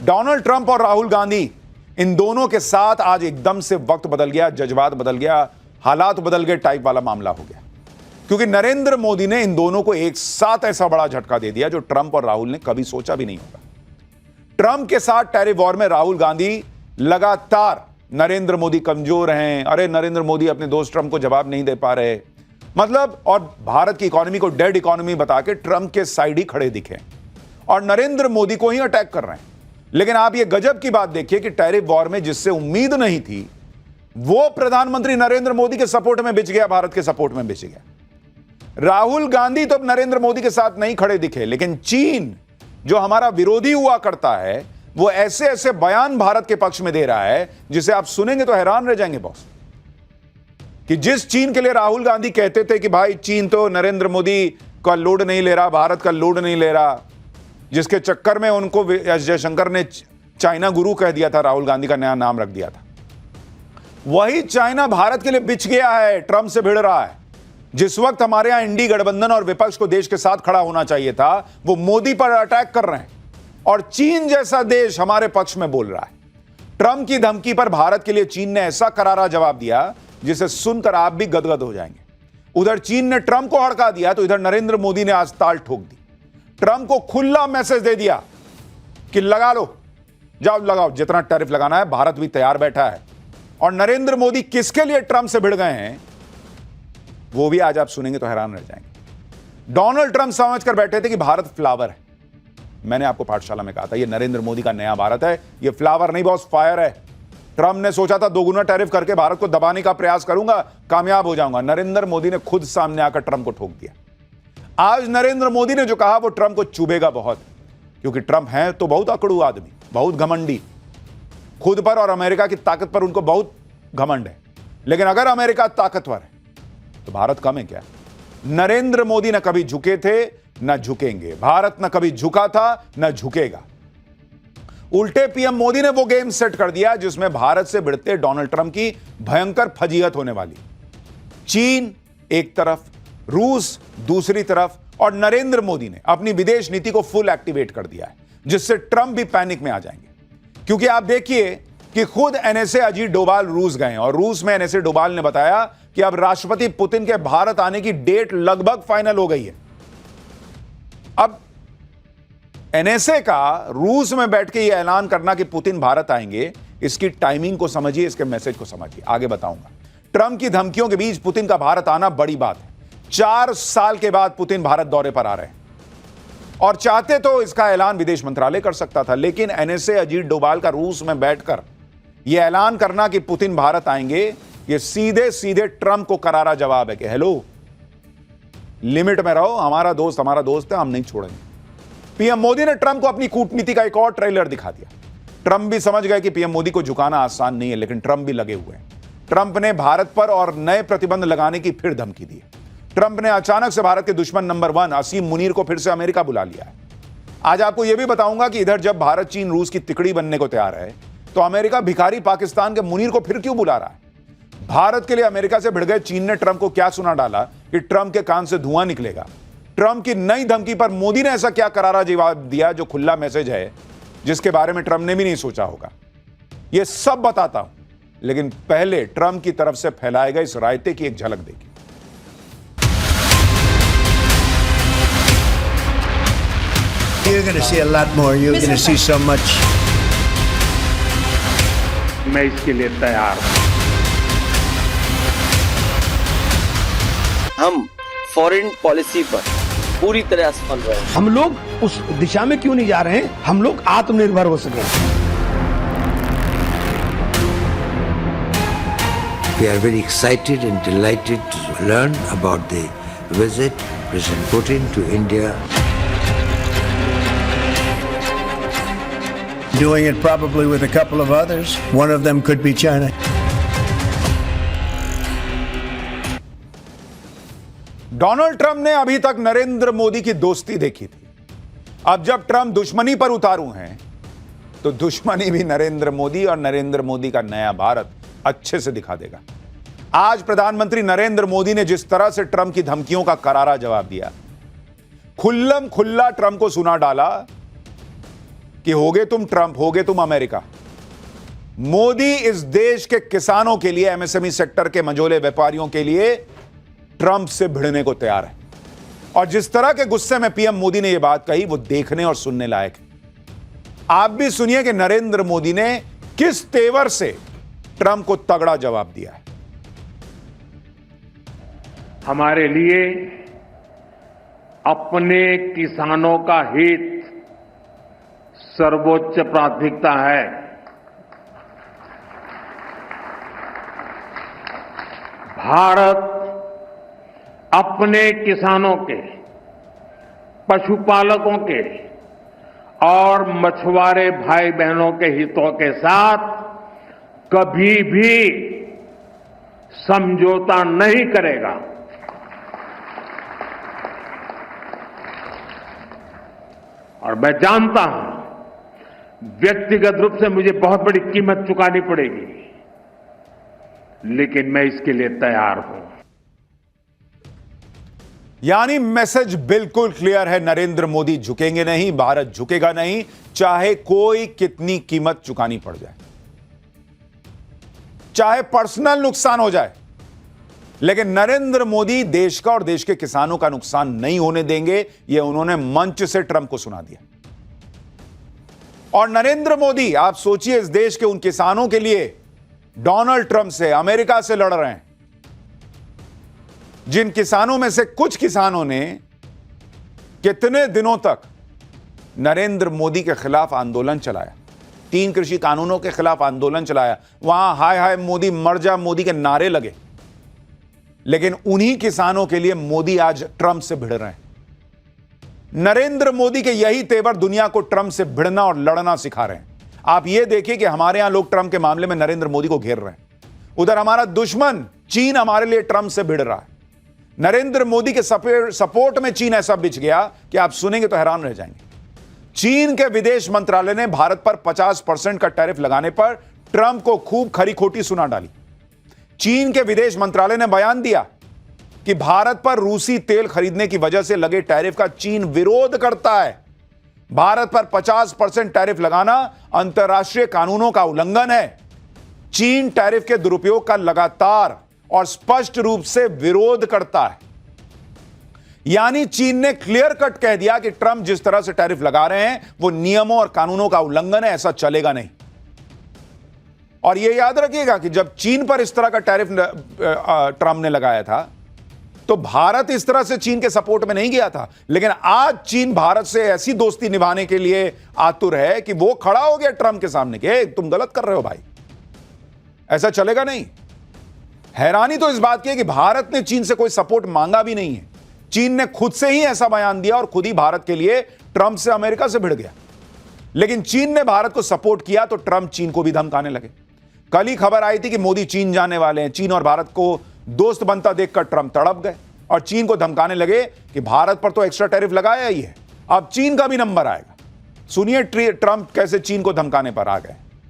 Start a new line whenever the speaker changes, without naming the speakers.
Donald Trump और राहुल गांधी, इन दोनों के साथ आज एकदम से वक्त बदल गया, जज्बात बदल गया, हालात बदल गए टाइप वाला मामला हो गया, क्योंकि नरेंद्र मोदी ने इन दोनों को एक साथ ऐसा बड़ा झटका दे दिया जो ट्रंप और राहुल ने कभी सोचा भी नहीं होगा। ट्रंप के साथ टैरिफ वॉर में राहुल गांधी लगातार नरेंद्र मोदी कमजोर हैं, अरे नरेंद्र मोदी अपने दोस्त ट्रंप को जवाब नहीं दे पा रहे, मतलब, और भारत की इकोनॉमी को डेड इकोनॉमी बता के ट्रंप के साइड ही खड़े दिखे और नरेंद्र मोदी को ही अटैक कर रहे हैं। लेकिन आप ये गजब की बात देखिए कि टैरिफ वॉर में जिससे उम्मीद नहीं थी, वो प्रधानमंत्री नरेंद्र मोदी के सपोर्ट में बिछ गया, भारत के सपोर्ट में बिछ गया। राहुल गांधी तो नरेंद्र मोदी के साथ नहीं खड़े दिखे, लेकिन चीन जो हमारा विरोधी हुआ करता है, वो ऐसे ऐसे बयान भारत के पक्ष में दे रहा है जिसे आप सुनेंगे तो हैरान रह जाएंगे बॉस, कि जिस चीन के लिए राहुल गांधी कहते थे कि भाई चीन तो नरेंद्र मोदी का लोड नहीं ले रहा, भारत का लोड नहीं ले रहा, जिसके चक्कर में उनको एस जयशंकर ने चाइना गुरु कह दिया था, राहुल गांधी का नया नाम रख दिया था, वही चाइना भारत के लिए बिछ गया है, ट्रंप से भिड़ रहा है। जिस वक्त हमारे यहां इंडी गठबंधन और विपक्ष को देश के साथ खड़ा होना चाहिए था, वो मोदी पर अटैक कर रहे हैं और चीन जैसा देश हमारे पक्ष में बोल रहा है। ट्रंप की धमकी पर भारत के लिए चीन ने ऐसा करारा जवाब दिया जिसे सुनकर आप भी गदगद हो जाएंगे। उधर चीन ने ट्रंप को हड़का दिया तो इधर नरेंद्र मोदी ने आज ताल ठोक दी, ट्रंप को खुला मैसेज दे दिया कि लगा लो, जाओ लगाओ, जितना टैरिफ लगाना है, भारत भी तैयार बैठा है। और नरेंद्र मोदी किसके लिए ट्रंप से भिड़ गए हैं, वो भी आज आप सुनेंगे तो हैरान रह जाएंगे। डोनाल्ड ट्रंप समझकर बैठे थे कि भारत फ्लावर है। मैंने आपको पाठशाला में कहा था, ये नरेंद्र मोदी का नया भारत है, ये फ्लावर नहीं बॉस, फायर है। ट्रंप ने सोचा था दोगुना टैरिफ करके भारत को दबाने का प्रयास करूंगा, कामयाब हो जाऊंगा। नरेंद्र मोदी ने खुद सामने आकर ट्रंप को ठोक दिया। आज नरेंद्र मोदी ने जो कहा वो ट्रंप को चुभेगा बहुत, क्योंकि ट्रंप है तो बहुत अकड़ू आदमी, बहुत घमंडी, खुद पर और अमेरिका की ताकत पर उनको बहुत घमंड है। लेकिन अगर अमेरिका ताकतवर है तो भारत कम है क्या? नरेंद्र मोदी न कभी झुके थे न झुकेंगे, भारत न कभी झुका था न झुकेगा। उल्टे पीएम मोदी ने वो गेम सेट कर दिया जिसमें भारत से भिड़ते डोनाल्ड ट्रंप की भयंकर फजीहत होने वाली। चीन एक तरफ, रूस दूसरी तरफ, और नरेंद्र मोदी ने अपनी विदेश नीति को फुल एक्टिवेट कर दिया है, जिससे ट्रंप भी पैनिक में आ जाएंगे। क्योंकि आप देखिए कि खुद एनएसए अजीत डोभाल रूस गए और रूस में एनएसए डोभाल ने बताया कि अब राष्ट्रपति पुतिन के भारत आने की डेट लगभग फाइनल हो गई है। अब एनएसए का रूस में बैठ के यह ऐलान करना कि पुतिन भारत आएंगे, इसकी टाइमिंग को समझिए, इसके मैसेज को समझिए, आगे बताऊंगा। ट्रंप की धमकियों के बीच पुतिन का भारत आना बड़ी बात है। 4 साल के बाद पुतिन भारत दौरे पर आ रहे हैं और चाहते तो इसका ऐलान विदेश मंत्रालय कर सकता था, लेकिन एनएसए अजीत डोभाल का रूस में बैठकर यह ऐलान करना कि पुतिन भारत आएंगे, यह सीधे सीधे ट्रंप को करारा जवाब है कि हेलो, लिमिट में रहो, हमारा दोस्त है, हम नहीं छोड़ेंगे। पीएम मोदी ने ट्रंप को अपनी कूटनीति का एक और ट्रेलर दिखा दिया। ट्रंप भी समझ गए कि पीएम मोदी को झुकाना आसान नहीं है, लेकिन ट्रंप भी लगे हुए हैं। ट्रंप ने भारत पर और नए प्रतिबंध लगाने की फिर धमकी दी। ट्रंप ने अचानक से भारत के दुश्मन नंबर 1 असीम मुनीर को फिर से अमेरिका बुला लिया है। आज आपको यह भी बताऊंगा कि इधर जब भारत चीन रूस की तिकड़ी बनने को तैयार है, तो अमेरिका भिखारी पाकिस्तान के मुनीर को फिर क्यों बुला रहा है? भारत के लिए अमेरिका से भिड़ गए चीन ने ट्रंप को क्या सुना डाला कि ट्रंप के कान से धुआं निकलेगा। ट्रंप की नई धमकी पर मोदी ने ऐसा क्या करारा जवाब दिया जो खुला मैसेज है, जिसके बारे में ट्रंप ने भी नहीं सोचा होगा। यह सब बताता हूं, लेकिन पहले ट्रंप की तरफ से फैलाए गए इस रायते की एक झलक देखिए।
You're going to see a lot more. You're going to see so much.
मैं इसके लिए तैयार हूं।
हम फॉरेन पॉलिसी पर पूरी तरह असफल रहे हैं।
हम लोग उस दिशा में क्यों नहीं जा रहे हैं? हम लोग आत्मनिर्भर हो सके।
We are very excited and delighted to learn about the visit President Putin to India.
Doing it probably with a couple of others. One of them could be China.
Donald Trump ने अभी तक नरेंद्र मोदी की दोस्ती देखी थी। अब जब Trump दुश्मनी पर उतारू हैं, तो दुश्मनी भी नरेंद्र मोदी और नरेंद्र मोदी का नया भारत अच्छे से दिखा देगा। आज प्रधानमंत्री नरेंद्र मोदी ने जिस तरह से ट्रंप की धमकियों का करारा जवाब दिया, खुल्लम खुल्ला ट्रंप को सुना डाला कि होगे तुम ट्रंप, होगे तुम अमेरिका। मोदी इस देश के किसानों के लिए, एमएसएमई सेक्टर के मझोले व्यापारियों के लिए ट्रंप से भिड़ने को तैयार है। और जिस तरह के गुस्से में पीएम मोदी ने यह बात कही, वो देखने और सुनने लायक है। आप भी सुनिए कि नरेंद्र मोदी ने किस तेवर से ट्रंप को तगड़ा जवाब दिया है।
हमारे लिए अपने किसानों का हित सर्वोच्च प्राथमिकता है। भारत अपने किसानों के, पशुपालकों के और मछुआरे भाई बहनों के हितों के साथ कभी भी समझौता नहीं करेगा। और मैं जानता हूं व्यक्तिगत रूप से मुझे बहुत बड़ी कीमत चुकानी पड़ेगी, लेकिन मैं इसके लिए तैयार हूं।
यानी मैसेज बिल्कुल क्लियर है, नरेंद्र मोदी झुकेंगे नहीं, भारत झुकेगा नहीं, चाहे कोई कितनी कीमत चुकानी पड़ जाए, चाहे पर्सनल नुकसान हो जाए, लेकिन नरेंद्र मोदी देश का और देश के किसानों का नुकसान नहीं होने देंगे। यह उन्होंने मंच से ट्रंप को सुना दिया। और नरेंद्र मोदी, आप सोचिए, इस देश के उन किसानों के लिए डोनाल्ड ट्रंप से, अमेरिका से लड़ रहे हैं, जिन किसानों में से कुछ किसानों ने कितने दिनों तक नरेंद्र मोदी के खिलाफ आंदोलन चलाया, 3 कृषि कानूनों के खिलाफ आंदोलन चलाया, वहां हाय हाय मोदी, मर जा मोदी के नारे लगे। लेकिन उन्हीं किसानों के लिए मोदी आज ट्रंप से भिड़ रहे हैं। नरेंद्र मोदी के यही तेवर दुनिया को ट्रंप से भिड़ना और लड़ना सिखा रहे हैं। आप यह देखिए कि हमारे यहां लोग ट्रंप के मामले में नरेंद्र मोदी को घेर रहे हैं, उधर हमारा दुश्मन चीन हमारे लिए ट्रंप से भिड़ रहा है। नरेंद्र मोदी के सपोर्ट में चीन ऐसा बिछ गया कि आप सुनेंगे तो हैरान रह जाएंगे। चीन के विदेश मंत्रालय ने भारत पर 50% का टैरिफ लगाने पर ट्रंप को खूब खरी खोटी सुना डाली। चीन के विदेश मंत्रालय ने बयान दिया कि भारत पर रूसी तेल खरीदने की वजह से लगे टैरिफ का चीन विरोध करता है। भारत पर 50% टैरिफ लगाना अंतर्राष्ट्रीय कानूनों का उल्लंघन है। चीन टैरिफ के दुरुपयोग का लगातार और स्पष्ट रूप से विरोध करता है। यानी चीन ने क्लियर कट कह दिया कि ट्रंप जिस तरह से टैरिफ लगा रहे हैं वो नियमों और कानूनों का उल्लंघन है, ऐसा चलेगा नहीं। और यह याद रखिएगा कि जब चीन पर इस तरह का टैरिफ ट्रंप ने लगाया था तो भारत इस तरह से चीन के सपोर्ट में नहीं गया था। लेकिन आज चीन भारत से ऐसी दोस्ती निभाने के लिए आतुर है कि वो खड़ा हो गया ट्रंप के सामने कि तुम गलत कर रहे हो भाई, ऐसा चलेगा नहीं। हैरानी तो इस बात की है कि भारत ने चीन से कोई सपोर्ट मांगा भी नहीं है। चीन ने खुद से ही ऐसा बयान दिया और खुद ही भारत के लिए ट्रंप से, अमेरिका से भिड़ गया। लेकिन चीन ने भारत को सपोर्ट किया तो ट्रंप चीन को भी धमकाने लगे। कल ही खबर आई थी कि मोदी चीन जाने वाले हैं। चीन और भारत को दोस्त बनता देखकर ट्रंप तड़प गए और चीन को धमकाने लगे कि भारत पर तो एक्स्ट्रा टैरिफ लगाया ही है, अब चीन का भी नंबर आएगा। सुनिए ट्रंप कैसे चीन को धमकाने पर आ गए।